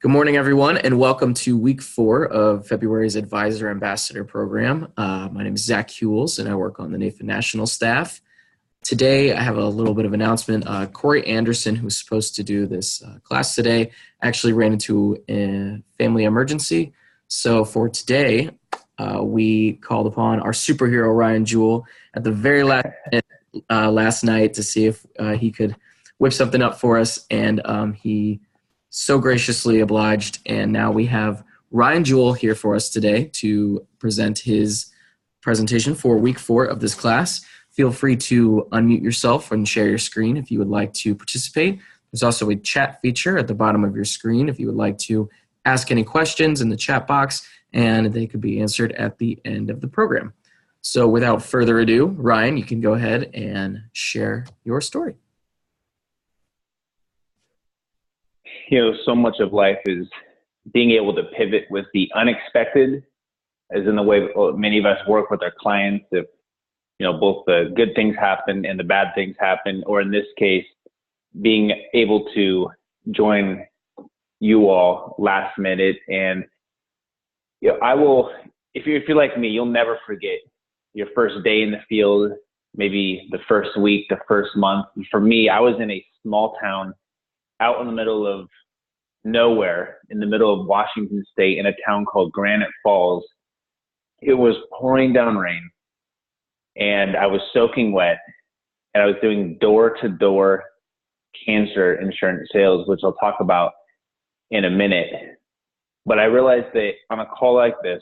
Good morning, everyone, and welcome to week 4 of February's Advisor Ambassador Program. My name is Zach Hewells, and I work on the NAFA National staff. Today, I have a little bit of announcement. Corey Anderson, who's supposed to do this class today, actually ran into a family emergency. So for today, we called upon our superhero, Ryan Jewell, at the very last minute last night to see if he could whip something up for us, and he so graciously obliged, and now we have Ryan Jewell here for us today to present his presentation for week 4 of this class. Feel free to unmute yourself and share your screen if you would like to participate. There's also a chat feature at the bottom of your screen if you would like to ask any questions in the chat box, and they could be answered at the end of the program. So without further ado, Ryan, you can go ahead and share your story. So much of life is being able to pivot with the unexpected, as in the way many of us work with our clients. If, both the good things happen and the bad things happen, or in this case, being able to join you all last minute. And, if you're like me, you'll never forget your first day in the field, maybe the first week, the first month. For me, I was in a small town out in the middle of nowhere, in the middle of Washington State, in a town called Granite Falls. It was pouring down rain, and I was soaking wet, and I was doing door-to-door cancer insurance sales, which I'll talk about in a minute. But I realized that on a call like this,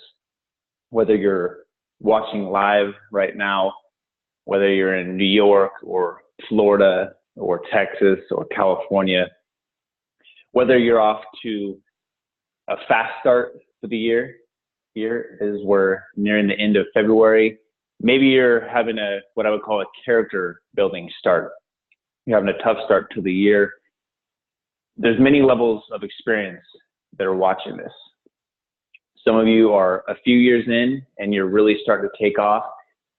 whether you're watching live right now, whether you're in New York or Florida or Texas or California, whether you're off to a fast start for the year, here as we're nearing the end of February, maybe you're having what I would call a character building start. You're having a tough start to the year. There's many levels of experience that are watching this. Some of you are a few years in and you're really starting to take off.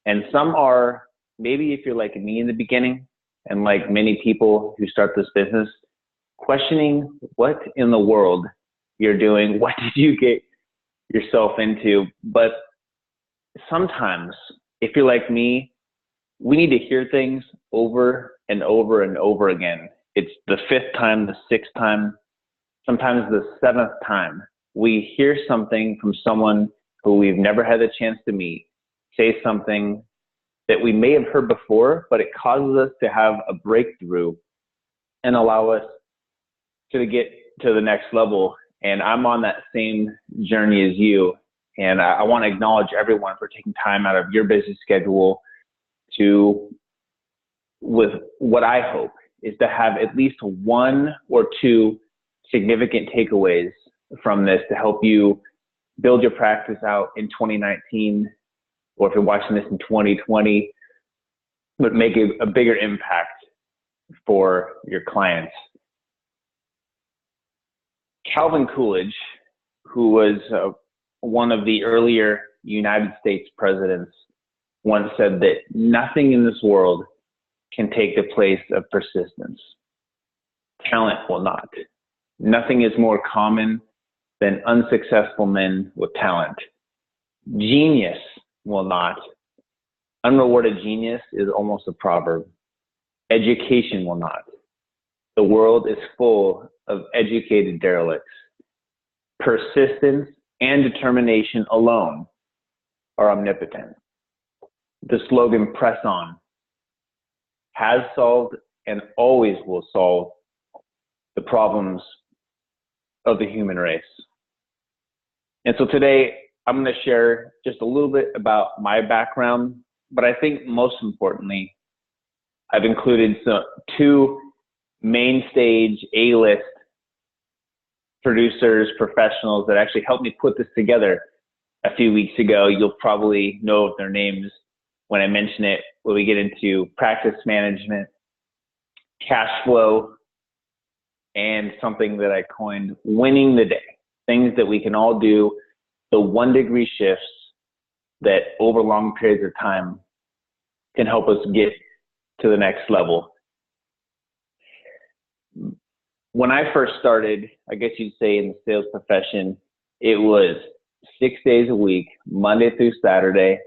And some are, maybe if you're like me in the beginning, and like many people who start this business, questioning what in the world you're doing, what did you get yourself into? But sometimes, if you're like me, we need to hear things over and over and over again. It's the 5th time, the 6th time, sometimes the 7th time. We hear something from someone who we've never had the chance to meet, say something that we may have heard before, but it causes us to have a breakthrough and allow us to get to the next level. And I'm on that same journey as you. And I want to acknowledge everyone for taking time out of your busy schedule with what I hope is to have at least 1 or 2 significant takeaways from this to help you build your practice out in 2019, or if you're watching this in 2020, but make a bigger impact for your clients. Calvin Coolidge, who was one of the earlier United States presidents, once said that nothing in this world can take the place of persistence. Talent will not. Nothing is more common than unsuccessful men with talent. Genius will not. Unrewarded genius is almost a proverb. Education will not. The world is full of educated derelicts. Persistence and determination alone are omnipotent. The slogan, "Press on," has solved and always will solve the problems of the human race. And so today, I'm going to share just a little bit about my background, but I think most importantly, I've included 2 main stage A-list producers, professionals that actually helped me put this together a few weeks ago. You'll probably know of their names when I mention it, when we get into practice management, cash flow, and something that I coined winning the day. Things that we can all do, the 1-degree shifts that over long periods of time can help us get to the next level. when I first started, I guess you'd say in the sales profession, it was 6 days a week, Monday through Saturday,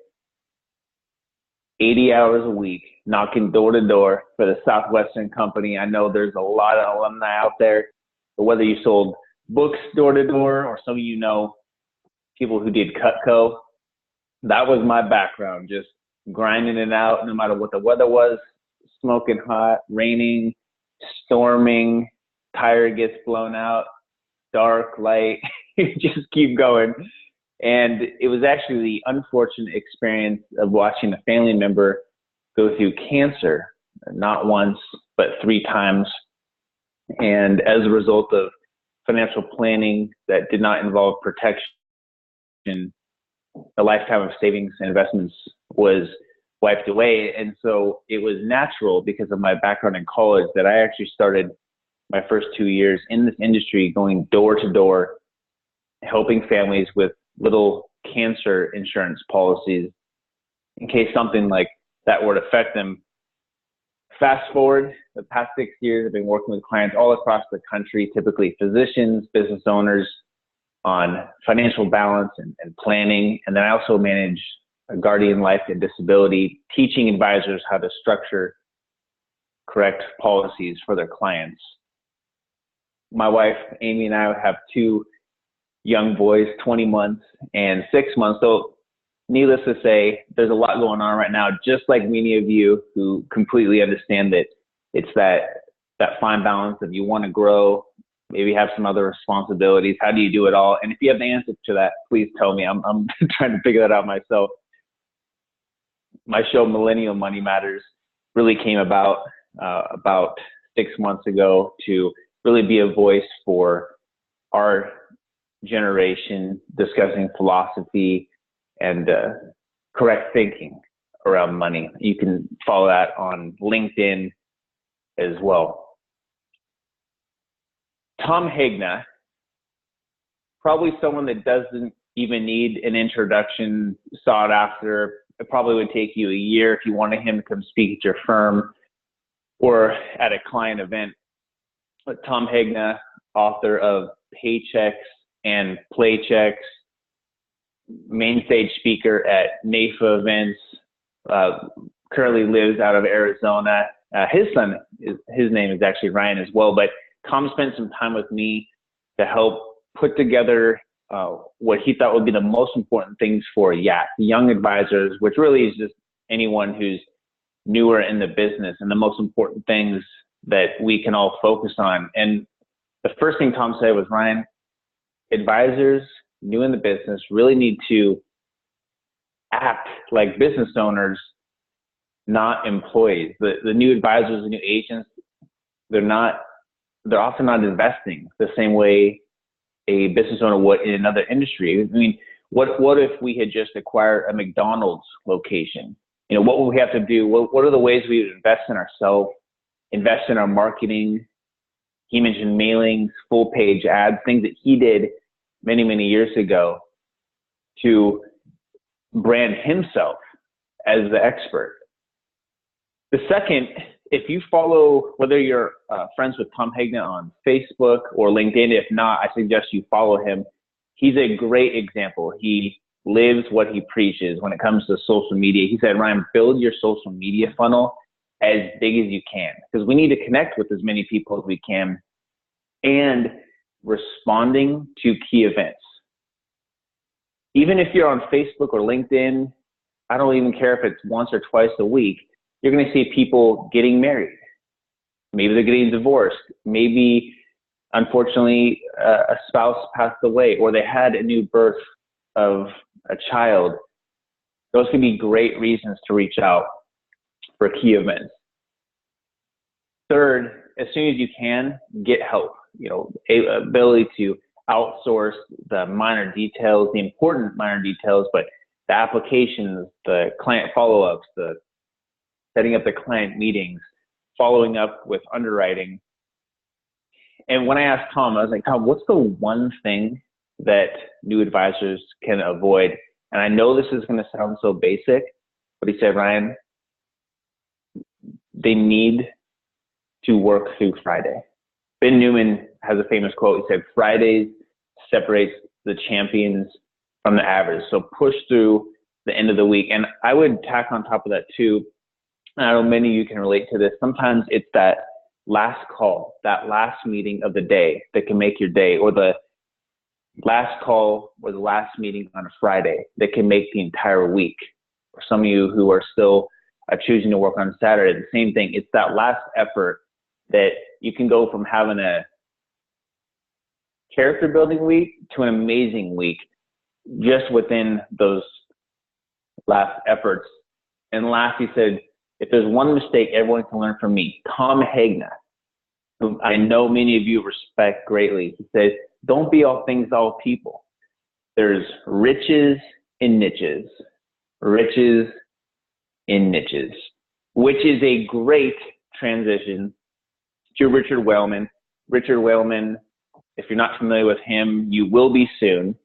80 hours a week, knocking door to door for the Southwestern company. I know there's a lot of alumni out there, but whether you sold books door to door or some of people who did Cutco, that was my background, just grinding it out no matter what the weather was, smoking hot, raining, storming, tire gets blown out, dark, light, just keep going. And it was actually the unfortunate experience of watching a family member go through cancer, not once, but 3 times. And as a result of financial planning that did not involve protection, a lifetime of savings and investments was wiped away. And so it was natural, because of my background in college, that I actually started my first 2 years in this industry going door to door, helping families with little cancer insurance policies in case something like that were to affect them. Fast forward the past 6 years, I've been working with clients all across the country, typically physicians, business owners, on financial balance and planning. And then I also manage a guardian life and disability, teaching advisors how to structure correct policies for their clients. My wife, Amy, and I have 2 young boys, 20 months and 6 months. So needless to say, there's a lot going on right now, just like many of you who completely understand that it's that fine balance of you want to grow, maybe have some other responsibilities. How do you do it all? And if you have the answer to that, please tell me. I'm trying to figure that out myself. My show, Millennial Money Matters, really came about 6 months ago to really be a voice for our generation, discussing philosophy and correct thinking around money. You can follow that on LinkedIn as well. Tom Hegna, probably someone that doesn't even need an introduction, sought after. It probably would take you a year if you wanted him to come speak at your firm or at a client event. But Tom Hegna, author of Paychecks and Playchecks, main stage speaker at NAFA events, currently lives out of Arizona. His son, his name is actually Ryan as well, but Tom spent some time with me to help put together what he thought would be the most important things for young advisors, which really is just anyone who's newer in the business, and the most important things that we can all focus on. And the first thing Tom said was, Ryan, advisors new in the business really need to act like business owners, not employees. The new advisors, the new agents, they're often not investing the same way a business owner would in another industry. I mean, what if we had just acquired a McDonald's location? You know, what would we have to do? What are the ways we would invest in ourselves, invest in our marketing? He mentioned mailings, full page ads, things that he did many, many years ago to brand himself as the expert. The second, if you follow, whether you're friends with Tom Hegna on Facebook or LinkedIn, if not, I suggest you follow him. He's a great example. He lives what he preaches when it comes to social media. He said, Ryan, build your social media funnel as big as you can, because we need to connect with as many people as we can, and responding to key events. Even if you're on Facebook or LinkedIn, I don't even care if it's once or twice a week, you're going to see people getting married. Maybe they're getting divorced. Maybe, unfortunately, a spouse passed away, or they had a new birth of a child. Those can be great reasons to reach out for key events. Third, as soon as you can, get help. You know, ability to outsource the minor details, the important minor details, but the applications, the client follow-ups, the setting up the client meetings, following up with underwriting. And when I asked Tom, I was like, Tom, what's the one thing that new advisors can avoid? And I know this is going to sound so basic, but he said, Ryan, they need to work through Friday. Ben Newman has a famous quote. He said, Fridays separates the champions from the average. So push through the end of the week. And I would tack on top of that too, and I know many of you can relate to this. Sometimes it's that last call, that last meeting of the day that can make your day, or the last call or the last meeting on a Friday that can make the entire week. For some of you who are still choosing to work on Saturday, the same thing. It's that last effort that you can go from having a character building week to an amazing week just within those last efforts. And last, he said, if there's one mistake everyone can learn from me, Tom Hagna, who I know many of you respect greatly, he said, don't be all things to all people. There's riches in niches, riches in niches, which is a great transition to Richard Wellman. Richard Wellman, if you're not familiar with him, you will be soon.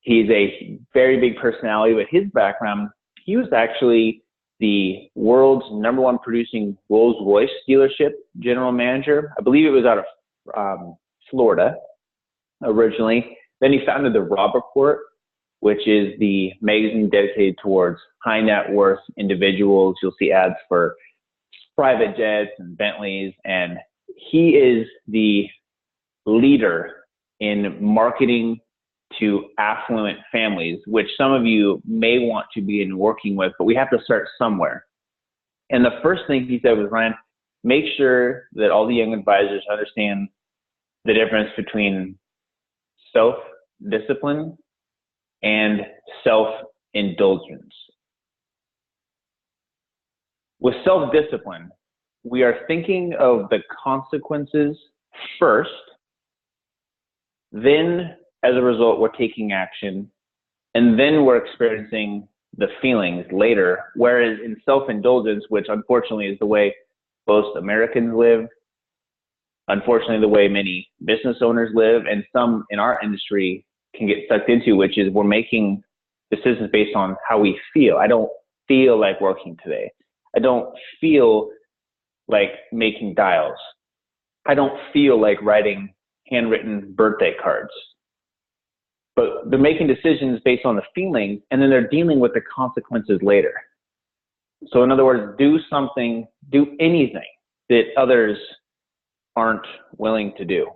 He's a very big personality, but his background, he was actually the world's #1 producing Rolls-Royce dealership general manager. I believe it was out of Florida originally. Then he founded the Robb Report, which is the magazine dedicated towards high net worth individuals. You'll see ads for private jets and Bentleys, and he is the leader in marketing to affluent families, which some of you may want to begin working with, but we have to start somewhere. And the first thing he said was, Ryan, make sure that all the young advisors understand the difference between self-discipline and self-indulgence. With self-discipline, we are thinking of the consequences first, then as a result, we're taking action, and then we're experiencing the feelings later. Whereas in self-indulgence, which unfortunately is the way most Americans live, unfortunately the way many business owners live, and some in our industry can get sucked into, which is we're making decisions based on how we feel. I don't feel like working today. I don't feel like making dials. I don't feel like writing handwritten birthday cards. But they're making decisions based on the feeling, and then they're dealing with the consequences later. So in other words, do something, do anything that others aren't willing to do.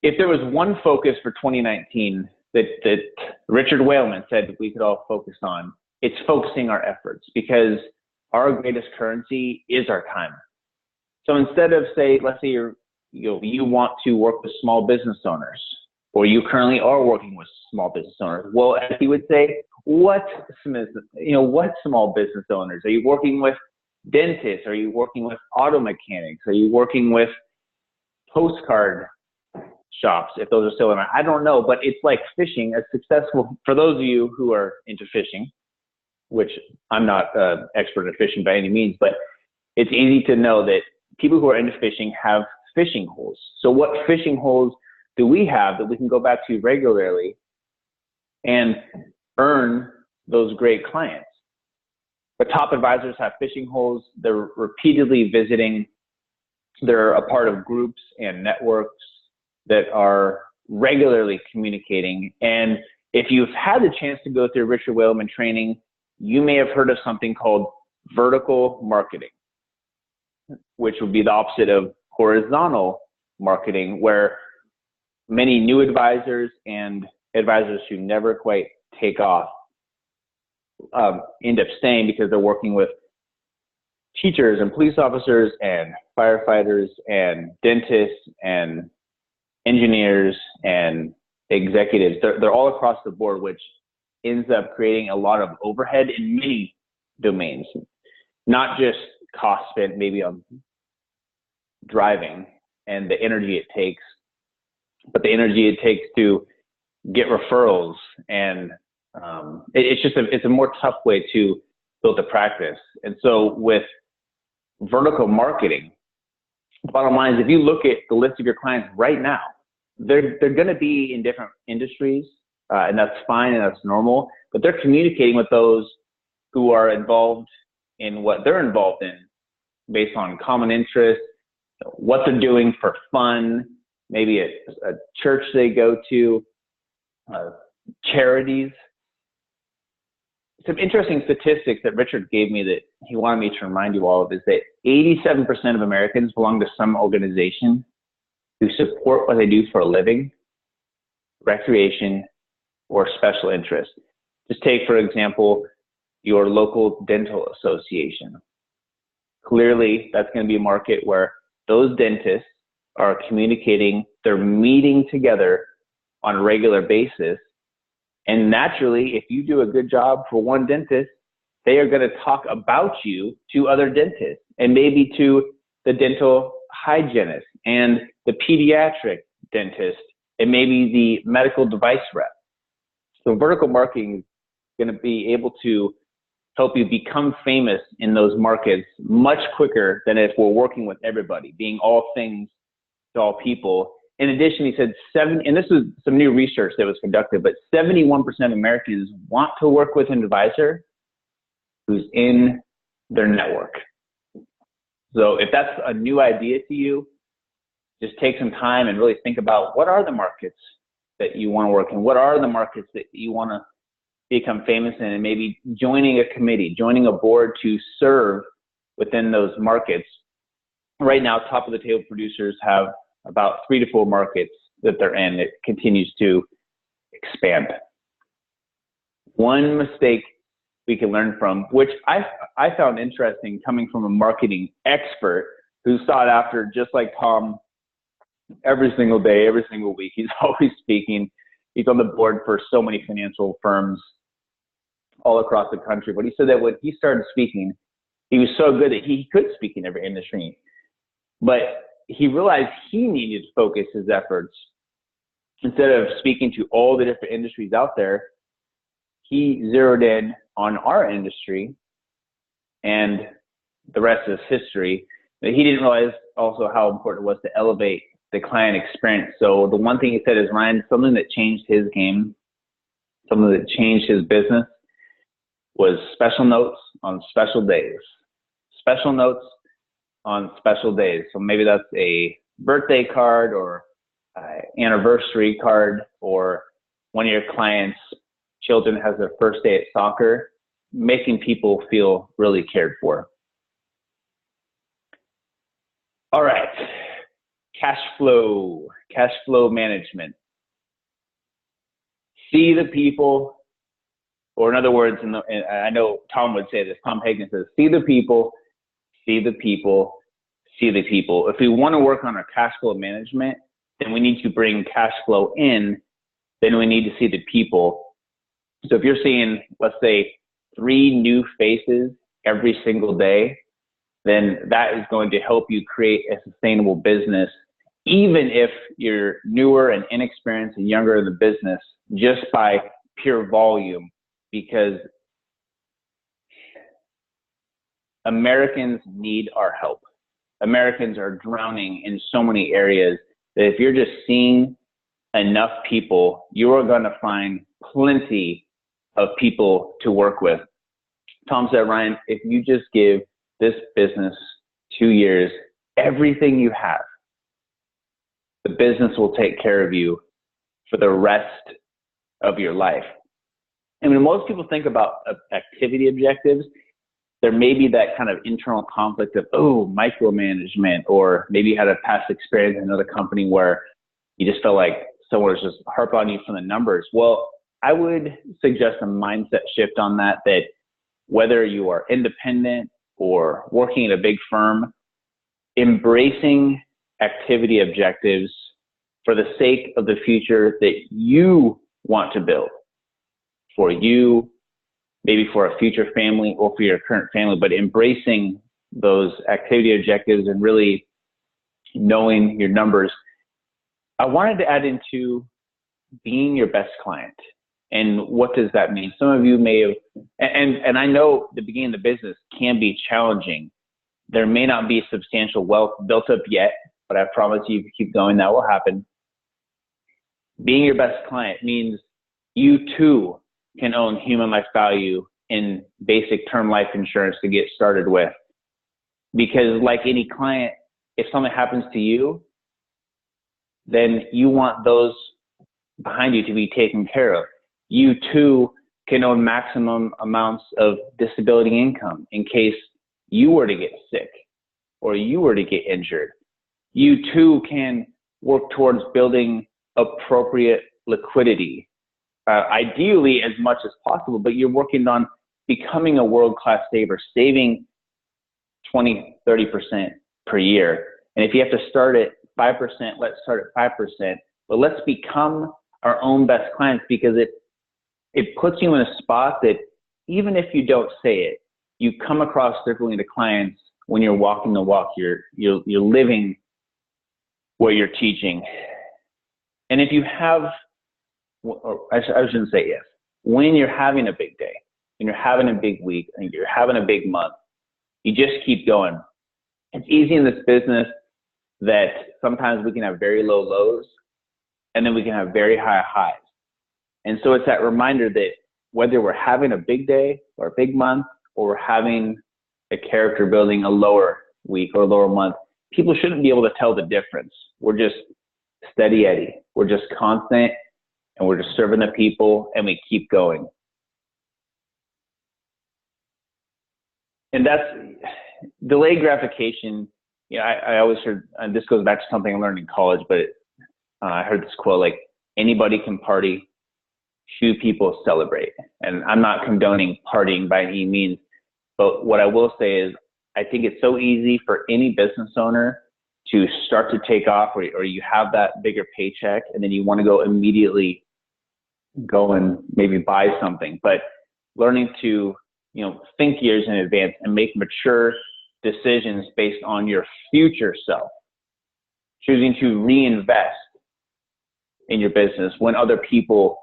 If there was one focus for 2019 that Richard Wellman said that we could all focus on, it's focusing our efforts, because our greatest currency is our time. So instead of, say, let's say you want to work with small business owners, or you currently are working with small business owners. Well, as he would say, what small business owners? Are you working with dentists? Are you working with auto mechanics? Are you working with postcard shops, if those are still around? I don't know, but it's like fishing. As successful, for those of you who are into fishing, which I'm not an expert in fishing by any means, but it's easy to know that people who are into fishing have fishing holes. So what fishing holes do we have that we can go back to regularly and earn those great clients? The top advisors have fishing holes. They're repeatedly visiting. They're a part of groups and networks that are regularly communicating. And if you've had the chance to go through Richard Wellman training, you may have heard of something called vertical marketing, which would be the opposite of horizontal marketing, where many new advisors and advisors who never quite take off end up staying because they're working with teachers and police officers and firefighters and dentists and engineers and executives. They're all across the board, which ends up creating a lot of overhead in many domains, not just cost spent maybe on driving and the energy it takes, but the energy it takes to get referrals. And it's a more tough way to build a practice. And so with vertical marketing, the bottom line is, if you look at the list of your clients right now, they're going to be in different industries, and that's fine and that's normal, but they're communicating with those who are involved in what they're involved in based on common interests what they're doing for fun, maybe a church they go to, charities. Some interesting statistics that Richard gave me that he wanted me to remind you all of is that 87% of Americans belong to some organization who support what they do for a living, recreation, or special interest. Just take, for example, your local dental association. Clearly, that's going to be a market where those dentists are communicating, they're meeting together on a regular basis. And naturally, if you do a good job for one dentist, they are going to talk about you to other dentists and maybe to the dental hygienist and the pediatric dentist and maybe the medical device rep. So vertical marketing is going to be able to help you become famous in those markets much quicker than if we're working with everybody, being all things to all people. In addition, he said and this was some new research that was conducted, but 71% of Americans want to work with an advisor who's in their network. So if that's a new idea to you, just take some time and really think about what are the markets that you want to work in? What are the markets that you want to become famous in? And maybe joining a committee, joining a board to serve within those markets. Right now, top of the table producers have about 3 to 4 markets that they're in. It continues to expand. One mistake we can learn from, which I found interesting coming from a marketing expert who's sought after just like Tom every single day, every single week. He's always speaking. He's on the board for so many financial firms all across the country. But he said that when he started speaking, he was so good that he could speak in every industry. But he realized he needed to focus his efforts. Instead of speaking to all the different industries out there, he zeroed in on our industry, and the rest is history. But he didn't realize also how important it was to elevate the client experience. So the one thing he said is, Ryan, something that changed his game, something that changed his business was special notes on special days. Special notes on special days. So maybe that's a birthday card or anniversary card, or one of your clients' children has their first day at soccer, making people feel really cared for. All right, cash flow management. See the people, or in other words, and I know Tom would say this, Tom Hagen says, see the people, see the people, see the people. If we want to work on our cash flow management, then we need to bring cash flow in, then we need to see the people. So if you're seeing, let's say, 3 new faces every single day, then that is going to help you create a sustainable business, even if you're newer and inexperienced and younger in the business, just by pure volume, because Americans need our help. Americans are drowning in so many areas that if you're just seeing enough people, you are going to find plenty of people to work with. Tom said, Ryan, if you just give this business 2 years, everything you have, the business will take care of you for the rest of your life. And when most people think about activity objectives, there may be that kind of internal conflict of, oh, micromanagement, or maybe you had a past experience in another company where you just felt like someone was just harp on you from the numbers. Well, I would suggest a mindset shift on that whether you are independent or working at a big firm, embracing activity objectives for the sake of the future that you want to build for you, maybe for a future family or for your current family, but embracing those activity objectives and really knowing your numbers. I wanted to add into being your best client. And what does that mean? Some of you may have, and I know the beginning of the business can be challenging. There may not be substantial wealth built up yet, but I promise you, if you keep going, that will happen. Being your best client means you too can own human life value in basic term life insurance to get started with. Because like any client, if something happens to you, then you want those behind you to be taken care of. You too can own maximum amounts of disability income in case you were to get sick or you were to get injured. You too can work towards building appropriate liquidity, ideally as much as possible, but you're working on becoming a world-class saver, saving 20, 30% per year. And if you have to start at 5%, let's start at 5%, but let's become our own best clients, because it puts you in a spot that even if you don't say it, you come across differently to clients when you're walking the walk, you're living what you're teaching. And if you have, or I shouldn't say if, when you're having a big day, and you're having a big week, and you're having a big month, you just keep going. It's easy in this business that sometimes we can have very low lows, and then we can have very high highs. And so it's that reminder that whether we're having a big day or a big month, or we're having a character building a lower week or a lower month, people shouldn't be able to tell the difference. We're just steady Eddie. We're just constant, and we're just serving the people, and we keep going. And that's delayed gratification. You know, I always heard, and this goes back to something I learned in college, but I heard this quote, like, anybody can party, few people celebrate. And I'm not condoning partying by any means, but what I will say is I think it's so easy for any business owner to start to take off, or you have that bigger paycheck and then you want to go immediately go and maybe buy something. But learning to, think years in advance and make mature decisions based on your future self, choosing to reinvest in your business when other people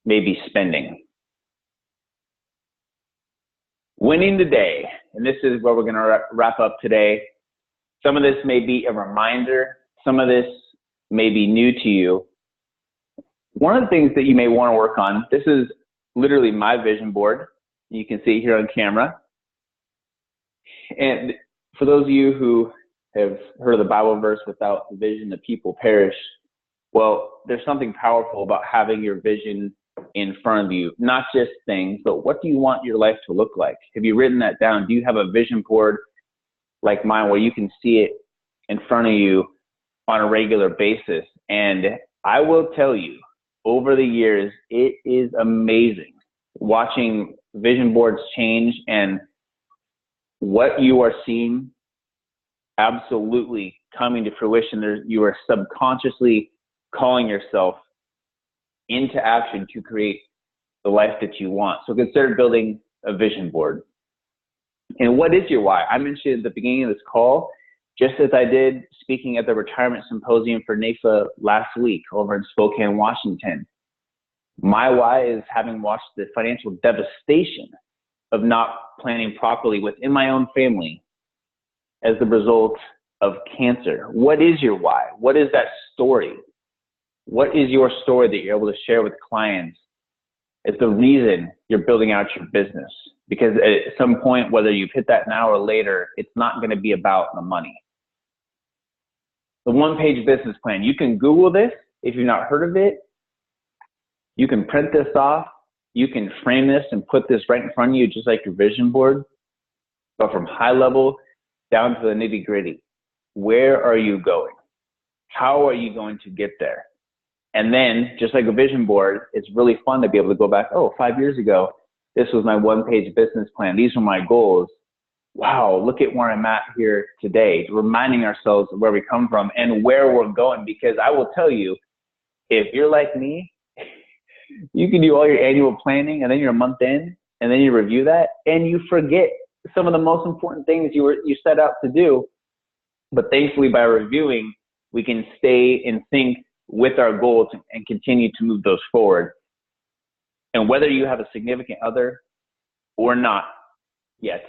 may be spending. Winning the day, and this is where we're going to wrap up today. Some of this may be a reminder. Some of this may be new to you. One of the things that you may want to work on, this is literally my vision board. You can see it here on camera. And for those of you who have heard of the Bible verse, without the vision, the people perish. Well, there's something powerful about having your vision in front of you, not just things, but what do you want your life to look like? Have you written that down? Do you have a vision board like mine where you can see it in front of you on a regular basis? And I will tell you, over the years, it is amazing watching vision boards change and what you are seeing absolutely coming to fruition. You are subconsciously calling yourself into action to create the life that you want. So consider building a vision board. And what is your why? I mentioned at the beginning of this call, just as I did speaking at the retirement symposium for NAFA last week over in Spokane, Washington. My why is having watched the financial devastation of not planning properly within my own family as the result of cancer. What is your why? What is that story? What is your story that you're able to share with clients as the reason you're building out your business? Because at some point, whether you've hit that now or later, it's not going to be about the money. The one-page business plan. You can Google this if you've not heard of it. You can print this off. You can frame this and put this right in front of you, just like your vision board. But from high level down to the nitty-gritty. Where are you going? How are you going to get there? And then, just like a vision board, it's really fun to be able to go back, 5 years ago, this was my one-page business plan. These were my goals. Wow, look at where I'm at here today. Reminding ourselves of where we come from and where we're going. Because I will tell you, if you're like me, you can do all your annual planning and then you're a month in and then you review that and you forget some of the most important things you set out to do. But thankfully, by reviewing, we can stay in sync with our goals and continue to move those forward. And whether you have a significant other or not yet,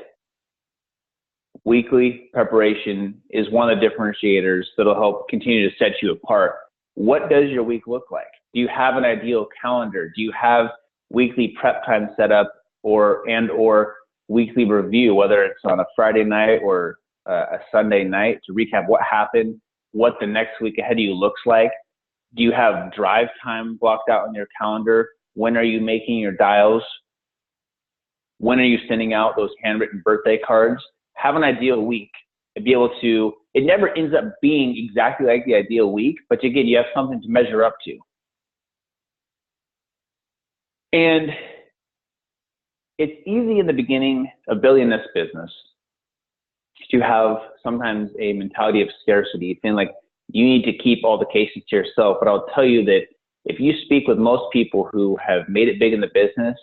weekly preparation is one of the differentiators that'll help continue to set you apart. What does your week look like? Do you have an ideal calendar? Do you have weekly prep time set up or weekly review, whether it's on a Friday night or a Sunday night to recap what happened, what the next week ahead of you looks like. Do you have drive time blocked out on your calendar? When are you making your dials? When are you sending out those handwritten birthday cards? Have an ideal week and be able to, it never ends up being exactly like the ideal week, but again, you have something to measure up to. And it's easy in the beginning of building this business to have sometimes a mentality of scarcity, feeling like you need to keep all the cases to yourself. But I'll tell you that if you speak with most people who have made it big in the business,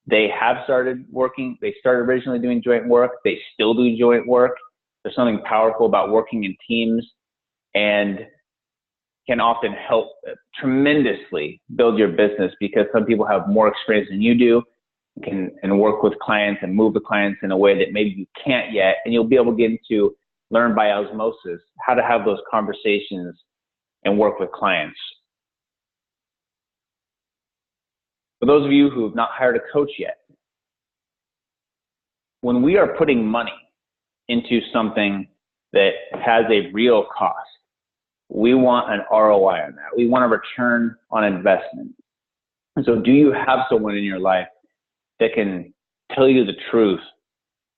they have started working. They started originally doing joint work. They still do joint work. There's something powerful about working in teams and can often help tremendously build your business, because some people have more experience than you do and work with clients and move the clients in a way that maybe you can't yet. And you'll be able to get into learn by osmosis how to have those conversations and work with clients. For those of you who have not hired a coach yet, when we are putting money into something that has a real cost, we want an ROI on that. We want a return on investment. And so do you have someone in your life that can tell you the truth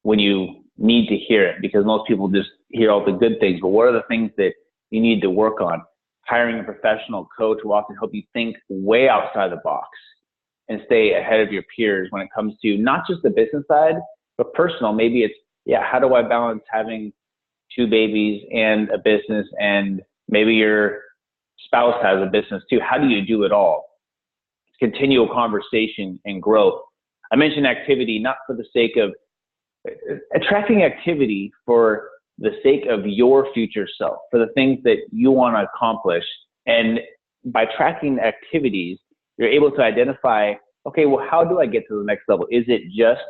when you need to hear it? Because most people just hear all the good things, but what are the things that you need to work on? Hiring a professional coach will often help you think way outside the box and stay ahead of your peers when it comes to not just the business side, but personal. Maybe it's, how do I balance having 2 babies and a business, and maybe your spouse has a business too? How do you do it all? It's continual conversation and growth. I mentioned activity, not for the sake of attracting activity, for the sake of your future self, for the things that you want to accomplish. And by tracking activities, you're able to identify, okay, well, how do I get to the next level? Is it just,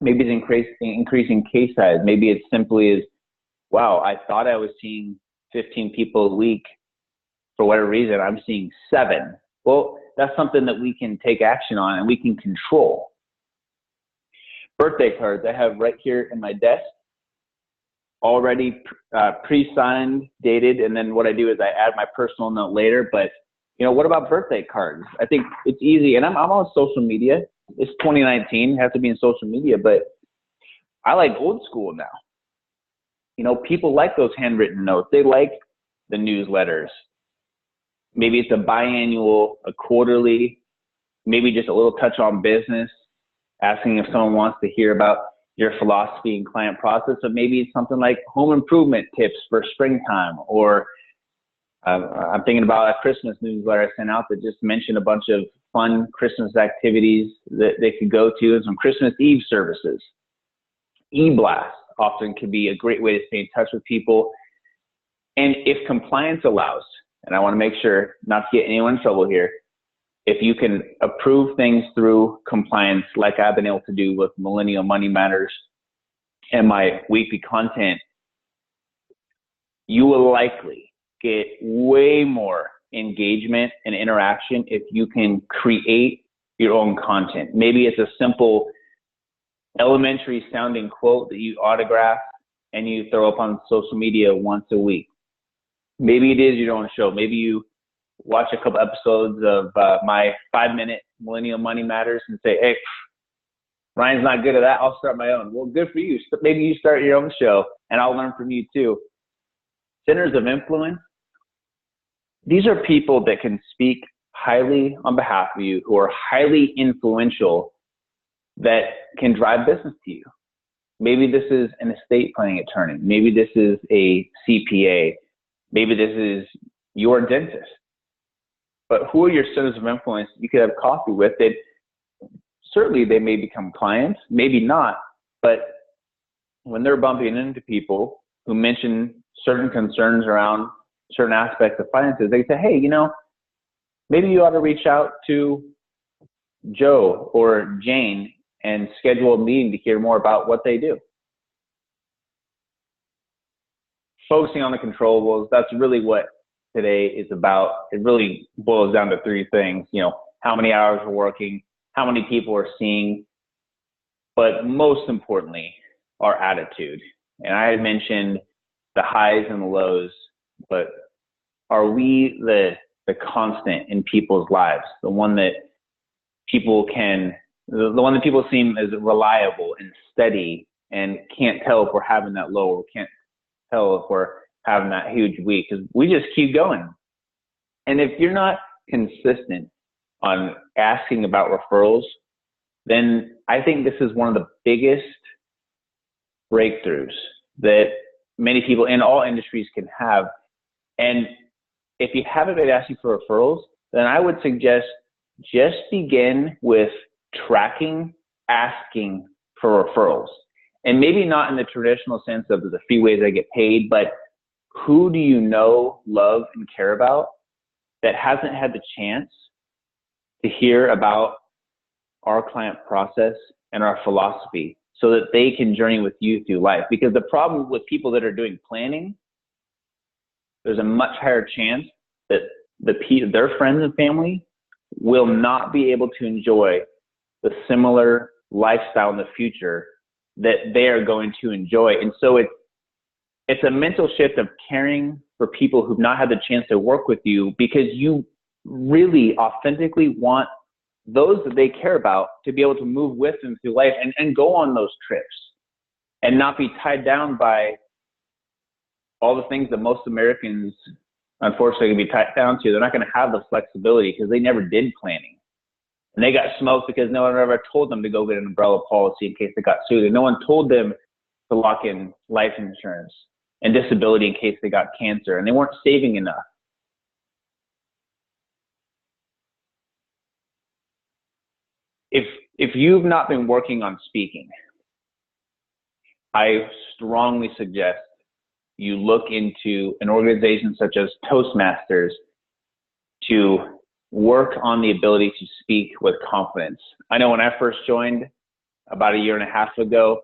maybe it's increasing case size. Maybe it's simply as, wow, I thought I was seeing 15 people a week. For whatever reason, I'm seeing 7. Well, that's something that we can take action on and we can control. Birthday cards I have right here in my desk, already pre-signed, dated, and then what I do is I add my personal note later. But what about birthday cards? I think it's easy, and I'm on social media. It's 2019, have to be in social media, but I like old school now. People like those handwritten notes. They like the newsletters. Maybe it's a biannual, a quarterly, maybe just a little touch on business, asking if someone wants to hear about your philosophy and client process. So maybe it's something like home improvement tips for springtime, or I'm thinking about a Christmas newsletter I sent out that just mentioned a bunch of fun Christmas activities that they could go to, and some Christmas Eve services. E-blast often can be a great way to stay in touch with people. And if compliance allows, and I want to make sure not to get anyone in trouble here, if you can approve things through compliance, like I've been able to do with Millennial Money Matters and my weekly content, you will likely get way more engagement and interaction if you can create your own content. Maybe it's a simple elementary sounding quote that you autograph and you throw up on social media once a week. Maybe it is your own show. Maybe you watch a couple episodes of my 5-minute Millennial Money Matters and say, hey, Ryan's not good at that, I'll start my own. Well, good for you. Maybe you start your own show and I'll learn from you too. Centers of influence. These are people that can speak highly on behalf of you, who are highly influential, that can drive business to you. Maybe this is an estate planning attorney. Maybe this is a CPA. Maybe this is your dentist. But who are your centers of influence you could have coffee with that certainly they may become clients, maybe not, but when they're bumping into people who mention certain concerns around certain aspects of finances, they say, hey, maybe you ought to reach out to Joe or Jane and schedule a meeting to hear more about what they do. Focusing on the controllables, that's really what today is about. It really boils down to 3 things. How many hours we're working, how many people are seeing, but most importantly, our attitude. And I had mentioned the highs and the lows, but are we the constant in people's lives, the one that people can, the one that people seem as reliable and steady, and can't tell if we're having that low, or can't tell if we're having that huge week, because we just keep going. And if you're not consistent on asking about referrals, then I think this is one of the biggest breakthroughs that many people in all industries can have. And if you haven't been asking for referrals, then I would suggest just begin with tracking, asking for referrals. And maybe not in the traditional sense of the few ways I get paid, but who do you know, love, and care about that hasn't had the chance to hear about our client process and our philosophy, so that they can journey with you through life? Because the problem with people that are doing planning, there's a much higher chance that their friends and family will not be able to enjoy the similar lifestyle in the future that they are going to enjoy. And so it's a mental shift of caring for people who've not had the chance to work with you, because you really authentically want those that they care about to be able to move with them through life and go on those trips and not be tied down by all the things that most Americans, unfortunately, can be tied down to. They're not going to have the flexibility because they never did planning. And they got smoked because no one ever told them to go get an umbrella policy in case they got sued. And no one told them to lock in life insurance and disability in case they got cancer. And they weren't saving enough. If you've not been working on speaking, I strongly suggest you look into an organization such as Toastmasters to work on the ability to speak with confidence. I know when I first joined about a year and a half ago,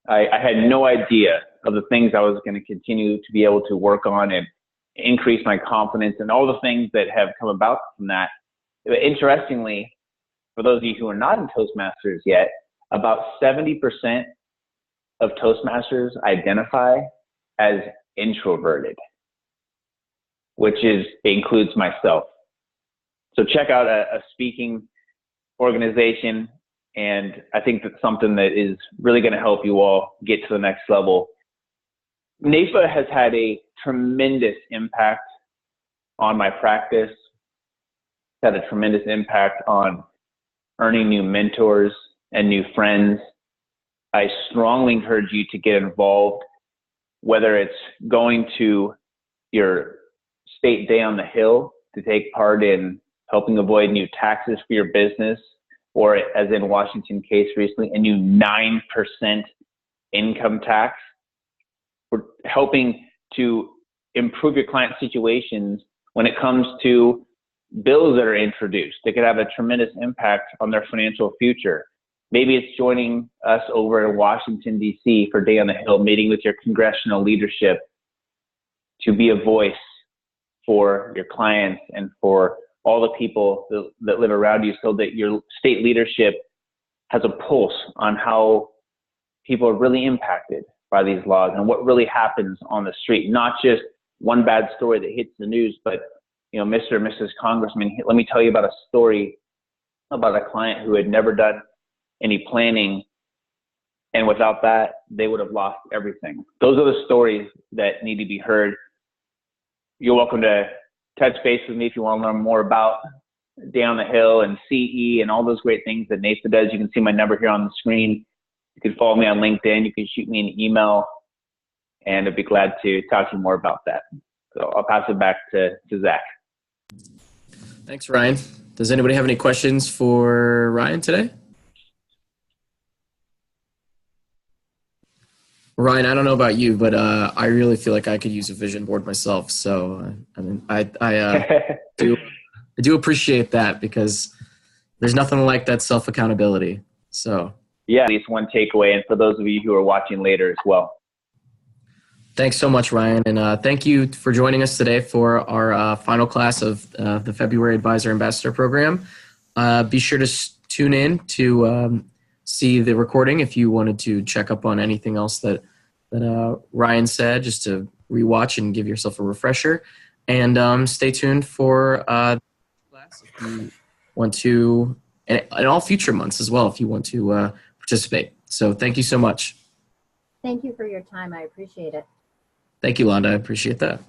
I had no idea of the things I was going to continue to be able to work on and increase my confidence and all the things that have come about from that. Interestingly, for those of you who are not in Toastmasters yet, about 70% of Toastmasters identify as introverted, which includes myself. So check out a speaking organization, and I think that's something that is really going to help you all get to the next level. NAFA has had a tremendous impact on my practice. It's had a tremendous impact on earning new mentors and new friends. I strongly encourage you to get involved, whether it's going to your state day on the Hill to take part in helping avoid new taxes for your business, or as in Washington case recently, a new 9% income tax. We're helping to improve your client situations when it comes to bills that are introduced that could have a tremendous impact on their financial future. Maybe it's joining us over in Washington, D.C. for Day on the Hill, meeting with your congressional leadership to be a voice for your clients and for all the people that live around you, so that your state leadership has a pulse on how people are really impacted by these laws and what really happens on the street. Not just one bad story that hits the news, but Mr. and Mrs. Congressman, let me tell you about a story about a client who had never done any planning, and without that, they would have lost everything. Those are the stories that need to be heard. You're welcome to touch base with me if you want to learn more about Day on the Hill and CE and all those great things that NAFA does. You can see my number here on the screen. You can follow me on LinkedIn. You can shoot me an email, and I'd be glad to talk to you more about that. So I'll pass it back to Zach. Thanks, Ryan. Does anybody have any questions for Ryan today? Ryan, I don't know about you, but I really feel like I could use a vision board myself. So I do appreciate that, because there's nothing like that self-accountability. So yeah, at least one takeaway, and for those of you who are watching later as well. Thanks so much, Ryan, and thank you for joining us today for our final class of the February Advisor Ambassador Program. Be sure to tune in to see the recording if you wanted to check up on anything else that that Ryan said, just to rewatch and give yourself a refresher. And stay tuned for class if you want to, and all future months as well if you want to participate. So thank you so much. Thank you for your time. I appreciate it. Thank you, Londa. I appreciate that.